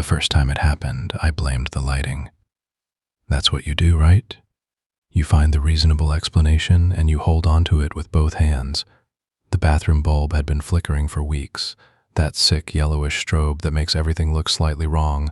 first time it happened, I blamed the lighting. That's what you do, right? You find the reasonable explanation and you hold on to it with both hands. The bathroom bulb had been flickering for weeks, that sick yellowish strobe that makes everything look slightly wrong.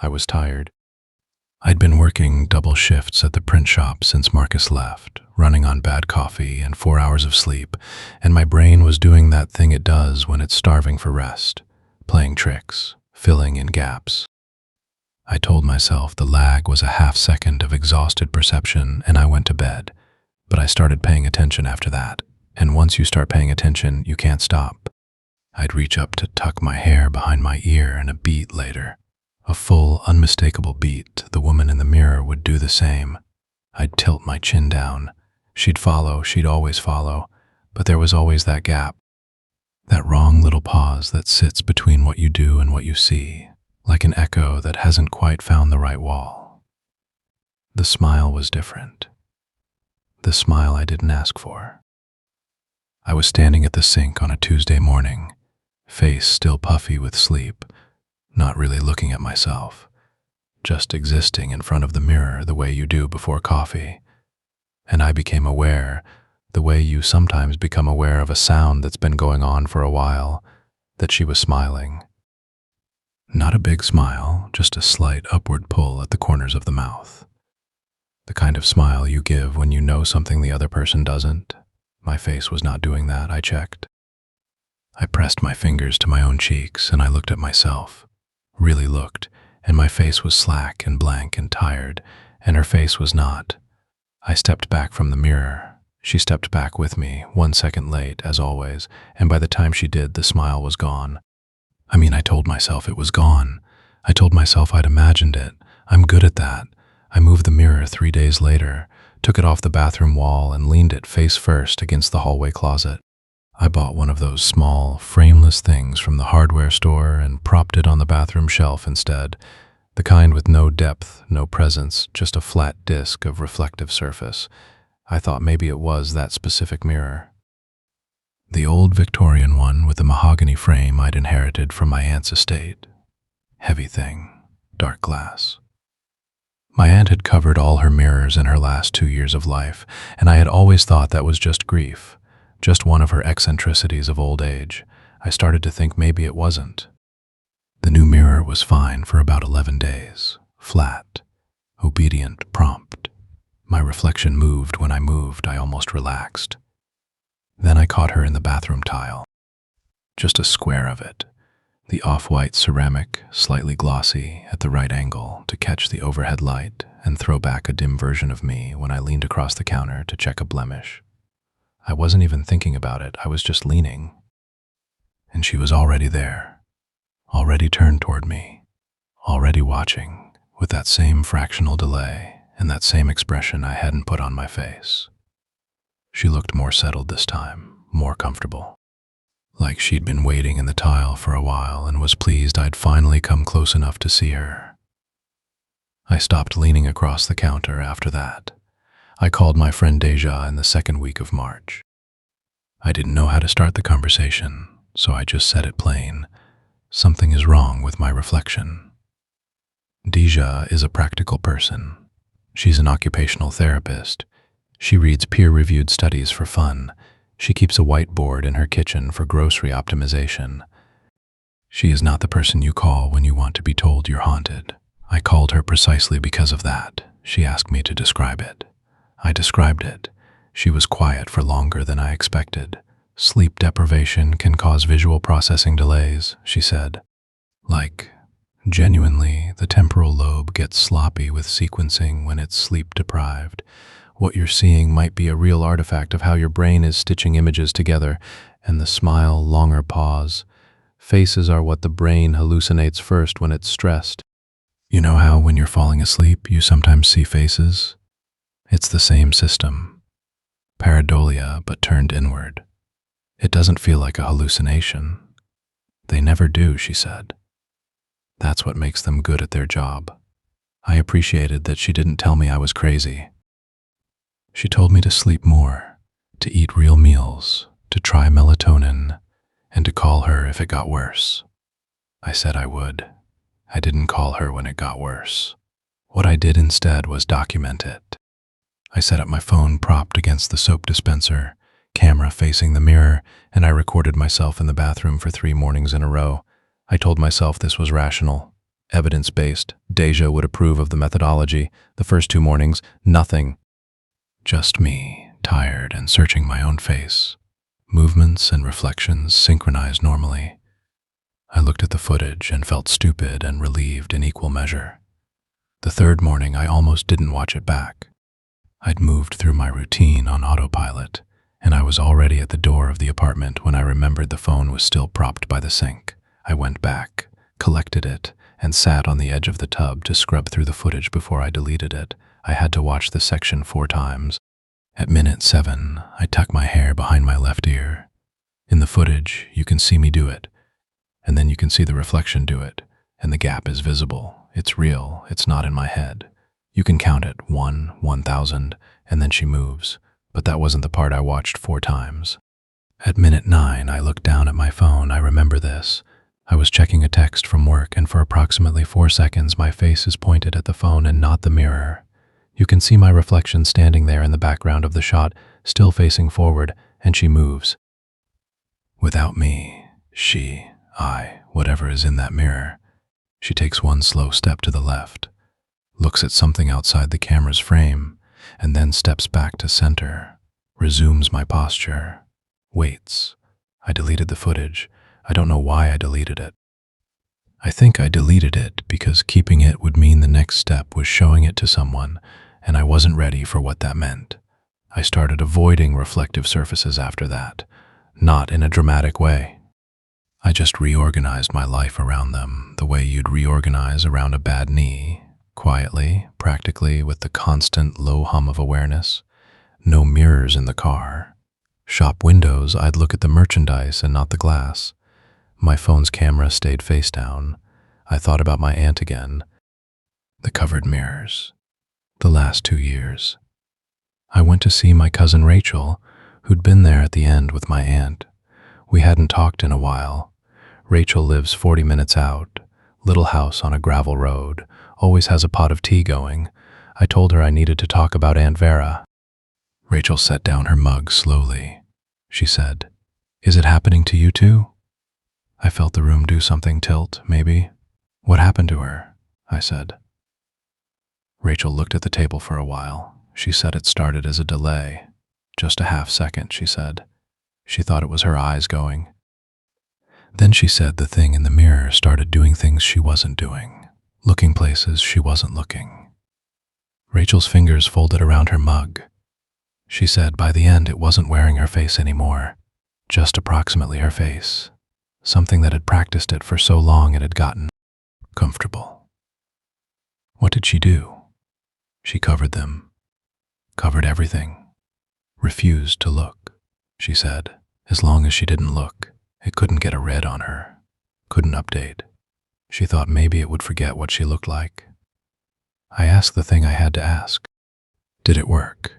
I was tired. I'd been working double shifts at the print shop since Marcus left, running on bad coffee and 4 hours of sleep, and my brain was doing that thing it does when it's starving for rest, playing tricks, filling in gaps. I told myself the lag was a half-second of exhausted perception and I went to bed, but I started paying attention after that, and once you start paying attention, you can't stop. I'd reach up to tuck my hair behind my ear, and a beat later, a full, unmistakable beat, the woman in the mirror would do the same. I'd tilt my chin down. She'd follow, she'd always follow, but there was always that gap. That wrong little pause that sits between what you do and what you see, like an echo that hasn't quite found the right wall. The smile was different. The smile I didn't ask for. I was standing at the sink on a Tuesday morning, face still puffy with sleep, not really looking at myself, just existing in front of the mirror the way you do before coffee. And I became aware, the way you sometimes become aware of a sound that's been going on for a while, that she was smiling. Not a big smile, just a slight upward pull at the corners of the mouth. The kind of smile you give when you know something the other person doesn't. My face was not doing that, I checked. I pressed my fingers to my own cheeks and I looked at myself. Really looked, and my face was slack and blank and tired, and her face was not. I stepped back from the mirror. She stepped back with me, 1 second late, as always, and by the time she did, the smile was gone. I told myself it was gone. I told myself I'd imagined it. I'm good at that. I moved the mirror 3 days later, took it off the bathroom wall and leaned it face first against the hallway closet. I bought one of those small, frameless things from the hardware store and propped it on the bathroom shelf instead, the kind with no depth, no presence, just a flat disc of reflective surface. I thought maybe it was that specific mirror. The old Victorian one with the mahogany frame I'd inherited from my aunt's estate. Heavy thing, dark glass. My aunt had covered all her mirrors in her last 2 years of life, and I had always thought that was just grief. Just one of her eccentricities of old age. I started to think maybe it wasn't. The new mirror was fine for about 11 days. Flat, obedient, prompt. My reflection moved when I moved, I almost relaxed. Then I caught her in the bathroom tile. Just a square of it. The off-white ceramic, slightly glossy, at the right angle to catch the overhead light and throw back a dim version of me when I leaned across the counter to check a blemish. I wasn't even thinking about it, I was just leaning. And she was already there, already turned toward me, already watching, with that same fractional delay and that same expression I hadn't put on my face. She looked more settled this time, more comfortable. Like she'd been waiting in the tile for a while and was pleased I'd finally come close enough to see her. I stopped leaning across the counter after that. I called my friend Deja in the second week of March. I didn't know how to start the conversation, so I just said it plain. Something is wrong with my reflection. Deja is a practical person. She's an occupational therapist. She reads peer-reviewed studies for fun. She keeps a whiteboard in her kitchen for grocery optimization. She is not the person you call when you want to be told you're haunted. I called her precisely because of that. She asked me to describe it. I described it. She was quiet for longer than I expected. Sleep deprivation can cause visual processing delays, she said. Like, genuinely, the temporal lobe gets sloppy with sequencing when it's sleep deprived. What you're seeing might be a real artifact of how your brain is stitching images together, and the smile, longer pause. Faces are what the brain hallucinates first when it's stressed. You know how when you're falling asleep, you sometimes see faces? It's the same system. Pareidolia, but turned inward. It doesn't feel like a hallucination. They never do, she said. That's what makes them good at their job. I appreciated that she didn't tell me I was crazy. She told me to sleep more, to eat real meals, to try melatonin, and to call her if it got worse. I said I would, I didn't call her when it got worse. What I did instead was document it. I set up my phone propped against the soap dispenser, camera facing the mirror, and I recorded myself in the bathroom for 3 mornings in a row. I told myself this was rational, evidence-based. Deja would approve of the methodology. The first 2 mornings, nothing. Just me, tired and searching my own face. Movements and reflections synchronized normally. I looked at the footage and felt stupid and relieved in equal measure. The 3rd morning, I almost didn't watch it back. I'd moved through my routine on autopilot, and I was already at the door of the apartment when I remembered the phone was still propped by the sink. I went back, collected it, and sat on the edge of the tub to scrub through the footage before I deleted it. I had to watch the section 4 times. At minute 7, I tuck my hair behind my left ear. In the footage, you can see me do it, and then you can see the reflection do it, and the gap is visible. It's real, it's not in my head. You can count it, 1, 1,000, and then she moves, but that wasn't the part I watched 4 times. At minute 9, I looked down at my phone. I remember this. I was checking a text from work, and for approximately 4 seconds, my face is pointed at the phone and not the mirror. You can see my reflection standing there in the background of the shot, still facing forward, and she moves. Without me, she, I, whatever is in that mirror. She takes 1 slow step to the left, looks at something outside the camera's frame, and then steps back to center, resumes my posture, waits. I deleted the footage. I don't know why I deleted it. I think I deleted it because keeping it would mean the next step was showing it to someone, and I wasn't ready for what that meant. I started avoiding reflective surfaces after that, not in a dramatic way. I just reorganized my life around them, the way you'd reorganize around a bad knee, quietly, practically, with the constant low hum of awareness. No mirrors in the car. Shop windows, I'd look at the merchandise and not the glass. My phone's camera stayed face down. I thought about my aunt again. The covered mirrors. The last 2 years. I went to see my cousin Rachel, who'd been there at the end with my aunt. We hadn't talked in a while. Rachel lives 40 minutes out, little house on a gravel road, always has a pot of tea going. I told her I needed to talk about Aunt Vera. Rachel set down her mug slowly. She said, "Is it happening to you too?" I felt the room do something, tilt, maybe. "What happened to her?" I said. Rachel looked at the table for a while. She said it started as a delay. Just a half second, she said. She thought it was her eyes going. Then she said the thing in the mirror started doing things she wasn't doing, looking places she wasn't looking. Rachel's fingers folded around her mug. She said by the end it wasn't wearing her face anymore, just approximately her face, something that had practiced it for so long it had gotten comfortable. What did she do? She covered them, covered everything, refused to look. She said, as long as she didn't look, it couldn't get a red on her, couldn't update. She thought maybe it would forget what she looked like. I asked the thing I had to ask. Did it work?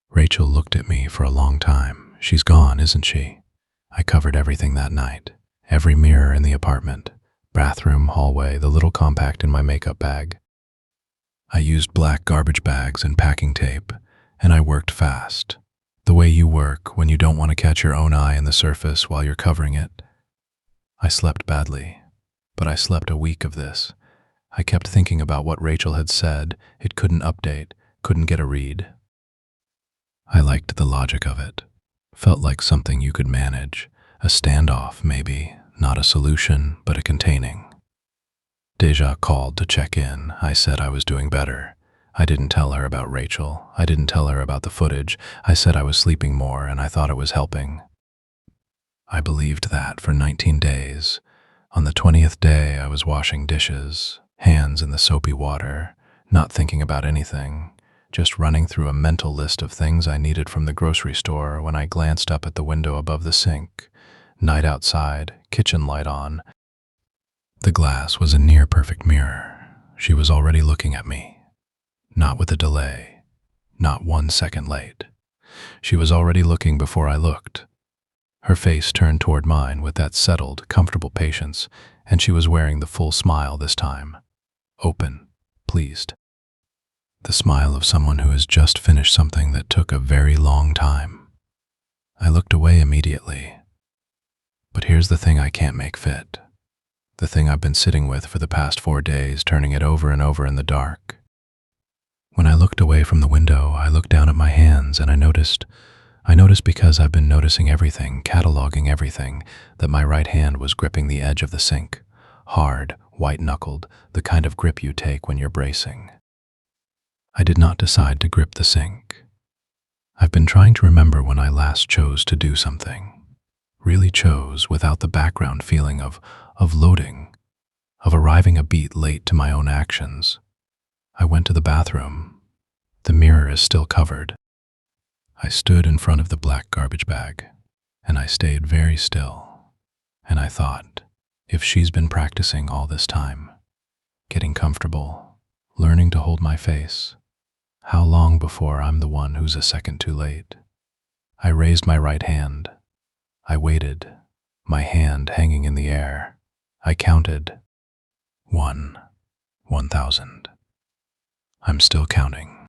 Rachel looked at me for a long time. She's gone, isn't she? I covered everything that night, every mirror in the apartment, bathroom, hallway, the little compact in my makeup bag. I used black garbage bags and packing tape, and I worked fast. The way you work when you don't want to catch your own eye in the surface while you're covering it. I slept badly, but I slept a week of this. I kept thinking about what Rachel had said. It couldn't update, couldn't get a read. I liked the logic of it. Felt like something you could manage. A standoff, maybe. Not a solution, but a containing. Deja called to check in. I said I was doing better. I didn't tell her about Rachel. I didn't tell her about the footage. I said I was sleeping more and I thought it was helping. I believed that for 19 days. On the 20th day, I was washing dishes, hands in the soapy water, not thinking about anything, just running through a mental list of things I needed from the grocery store when I glanced up at the window above the sink. Night outside, kitchen light on. The glass was a near-perfect mirror. She was already looking at me. Not with a delay, not 1 second late. She was already looking before I looked. Her face turned toward mine with that settled, comfortable patience, and she was wearing the full smile this time. Open, pleased. The smile of someone who has just finished something that took a very long time. I looked away immediately. But here's the thing I can't make fit. The thing I've been sitting with for the past 4 days, turning it over and over in the dark. When I looked away from the window, I looked down at my hands and I noticed because I've been noticing everything, cataloging everything, that my right hand was gripping the edge of the sink. Hard, white-knuckled, the kind of grip you take when you're bracing. I did not decide to grip the sink. I've been trying to remember when I last chose to do something. Really chose without the background feeling of loading, of arriving a beat late to my own actions. I went to the bathroom. The mirror is still covered. I stood in front of the black garbage bag, and I stayed very still. And I thought, if she's been practicing all this time, getting comfortable, learning to hold my face, how long before I'm the one who's a second too late? I raised my right hand. I waited, my hand hanging in the air. I counted. 1,000. I'm still counting.